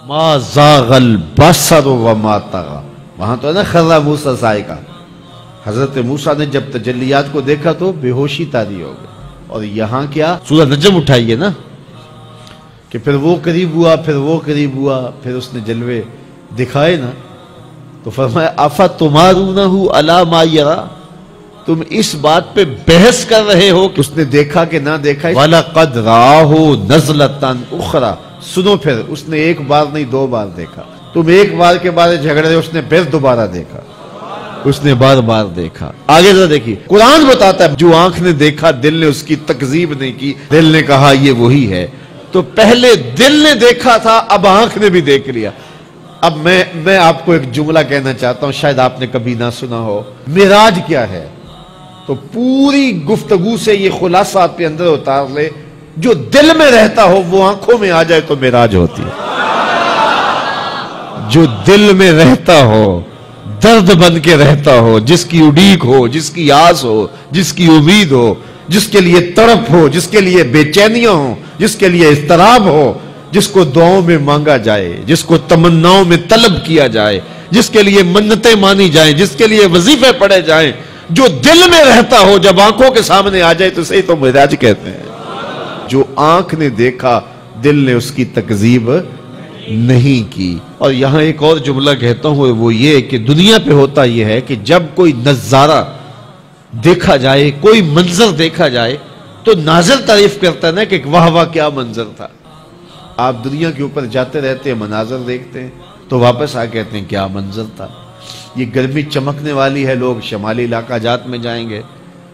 ما زاغ البصر وما طغى، وہاں تو ہے نا خر موسیٰ صاعقہ، حضرت موسیٰ نے جب تجلیات کو دیکھا تو بے ہوشی طاری ہو گئی۔ اور یہاں کیا سورہ نجم اٹھائیے نا کہ پھر وہ قریب ہوا، پھر وہ قریب ہوا، پھر اس نے جلوے دکھائے نا، تو فرمایا افتمارونہ علی ما یری، تم اس بات پہ بحث کر رہے ہو کہ اس نے دیکھا کہ نہ دیکھا۔ وَلَقَدْ رَآهُ نَزْلَةً أُخْرَى، سنو پھر اس نے ایک بار نہیں 2 بار دیکھا۔ تم ایک بار کے بارے جھگڑ رہے، اس نے پھر دوبارہ دیکھا، اس نے بار بار دیکھا۔ آگے ذرا دیکھیے، قرآن بتاتا ہے جو آنکھ نے دیکھا دل نے اس کی تکذیب نہیں کی، دل نے کہا یہ وہی ہے۔ تو پہلے دل نے دیکھا تھا، اب آنکھ نے بھی دیکھ لیا۔ اب میں آپ کو ایک جملہ کہنا چاہتا ہوں، شاید آپ نے کبھی نہ سنا ہو، معراج کیا ہے؟ تو پوری گفتگو سے یہ خلاصہ آپ کے اندر اتار لے، جو دل میں رہتا ہو وہ آنکھوں میں آ جائے تو معراج ہوتی ہے۔ جو دل میں رہتا ہو، درد بن کے رہتا ہو، جس کی اڈیک ہو، جس کی آس ہو، جس کی امید ہو، جس کے لیے تڑپ ہو، جس کے لیے بے چینیاں ہوں، جس کے لیے اضطراب ہو، جس کو دعاؤں میں مانگا جائے، جس کو تمناؤں میں طلب کیا جائے، جس کے لیے منتیں مانی جائیں، جس کے لیے وظیفے پڑھے جائیں، جو دل میں رہتا ہو جب آنکھوں کے سامنے آ جائے تو صحیح تو معراج کہتے ہیں۔ جو آنکھ نے دیکھا دل نے اس کی تکذیب نہیں کی۔ اور یہاں ایک اور جملہ کہتا ہوں، وہ یہ کہ دنیا پہ ہوتا یہ ہے کہ جب کوئی نظارہ دیکھا جائے، کوئی منظر دیکھا جائے تو ناظر تعریف کرتا ہے نا کہ واہ واہ کیا منظر تھا۔ آپ دنیا کے اوپر جاتے رہتے ہیں، مناظر دیکھتے ہیں تو واپس آ کہتے ہیں کیا منظر تھا۔ یہ گرمی چمکنے والی ہے، لوگ شمالی علاقہ جات میں جائیں گے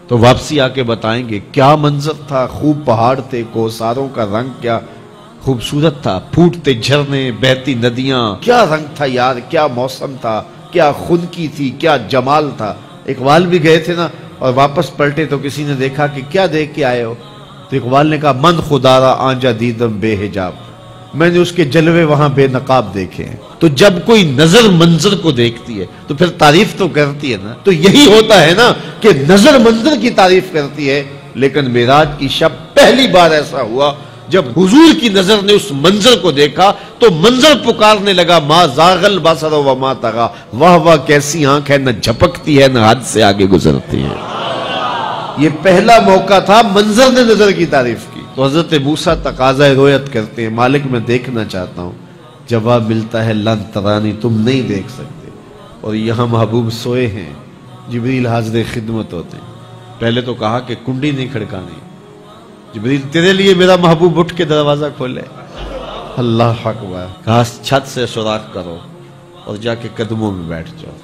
تو واپسی آ کے بتائیں گے کیا منظر تھا، خوب پہاڑ تھے، کوساروں کا رنگ کیا خوبصورت تھا، پھوٹتے جھرنے، بہتی ندیاں، کیا رنگ تھا یار، کیا موسم تھا، کیا خنکی تھی، کیا جمال تھا۔ اقبال بھی گئے تھے نا اور واپس پلٹے تو کسی نے دیکھا کہ کیا دیکھ کے آئے ہو، تو اقبال نے کہا من خدارا آنجا دیدم بے حجاب، میں نے اس کے جلوے وہاں بے نقاب دیکھے ہیں۔ تو جب کوئی نظر منظر کو دیکھتی ہے تو پھر تعریف تو کرتی ہے نا۔ تو یہی ہوتا ہے نا کہ نظر منظر کی تعریف کرتی ہے، لیکن معراج کی شب پہلی بار ایسا ہوا جب حضور کی نظر نے اس منظر کو دیکھا تو منظر پکارنے لگا ما زاغ البصر وما طغى، واہ واہ کیسی آنکھ ہے، نہ جھپکتی ہے نہ حد سے آگے گزرتی ہے۔ یہ پہلا موقع تھا منظر نے نظر کی تعریف کی۔ تو حضرت موسیٰ تقاضۂ رؤیت کرتے ہیں، مالک میں دیکھنا چاہتا ہوں۔ جواب ملتا ہے لن ترانی، تم نہیں دیکھ سکتے۔ اور یہاں محبوب سوئے ہیں، جبریل حاضر خدمت ہوتے ہیں۔ پہلے تو کہا کہ کنڈی نہیں کھڑکانی، جبریل تیرے لیے میرا محبوب اٹھ کے دروازہ کھولے۔ اللہ اکبر، کہا چھت سے سوراخ کرو اور جا کے قدموں میں بیٹھ جاؤ۔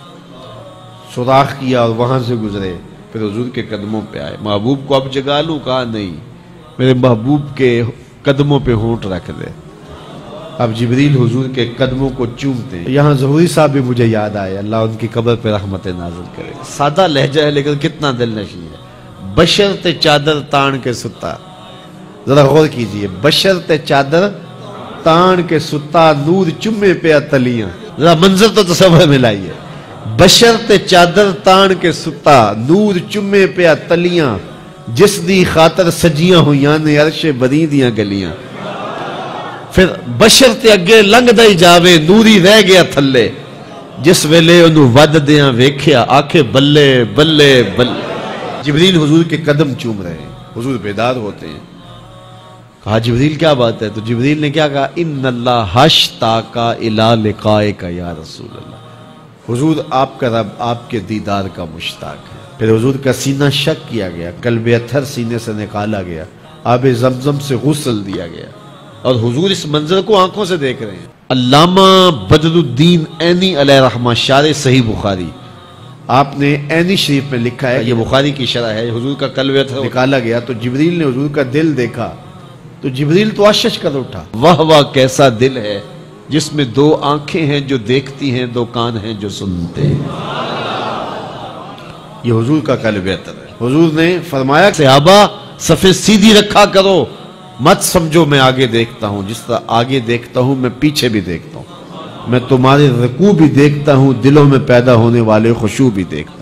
سوراخ کیا اور وہاں سے گزرے، پھر حضور کے قدموں پہ آئے۔ محبوب کو اب جگا لوں؟ کہا نہیں، میرے محبوب کے قدموں پہ ہونٹ رکھ دے۔ اب جبریل حضور کے قدموں کو چومتے ہیں۔ یہاں ظہوری صاحب بھی مجھے یاد آئے، اللہ ان کی قبر پہ رحمت نازل کرے۔ سادہ لہجہ ہے لیکن کتنا دل نشیں ہے۔ بشرط چادر تان کے ستا، ذرا غور کیجئے، بشرط چادر تان کے ستا، نور چمے پہ اتلیاں، ذرا منظر تو تصور میں لائیے۔ بشرط چادر تان کے ستا، نور چمے پہ اتلیاں، جس دی خاطر سجیاں ہویاں نے عرش بری دیاں گلیاں۔ پھر بشرط اگے لنگ دائی جاوے، نوری رہ گیا تھلے، جس ویلے انہوں ود دیاں ویکھیا، آکھے بلے بلے بلے۔ جبریل حضور کے قدم چوم رہے ہیں، حضور بیدار ہوتے ہیں۔ کہا جبریل کیا بات ہے؟ تو جبریل نے کیا کہا؟ ان اللہ اشتاقا الی لقائک یا رسول اللہ، حضور آپ کا رب آپ کے دیدار کا مشتاق ہے۔ پھر حضور کا سینہ شک کیا گیا، قلب اطہر سینے سے نکالا گیا، آب زمزم سے غسل دیا گیا، اور حضور اس منظر کو آنکھوں سے دیکھ رہے ہیں۔ علامہ بدر الدین عینی علیہ رحمہ شارح صحیح بخاری، آپ نے عینی شریف میں لکھا ہے، یہ بخاری کی شرح ہے، حضور کا قلب اطہر نکالا گیا تو جبریل نے حضور کا دل دیکھا تو جبریل تو آشش کر اٹھا، واہ واہ کیسا دل ہے جس میں 2 آنکھیں ہیں جو دیکھتی ہیں، 2 کان ہیں جو سنتے ہیں۔ یہ حضور کا قلب اطہر ہے۔ حضور نے فرمایا صحابہ صفیں سیدھی رکھا کرو، مت سمجھو میں آگے دیکھتا ہوں، جس طرح آگے دیکھتا ہوں میں پیچھے بھی دیکھتا ہوں، میں تمہارے رکوع بھی دیکھتا ہوں، دلوں میں پیدا ہونے والے خشوع بھی دیکھتا ہوں۔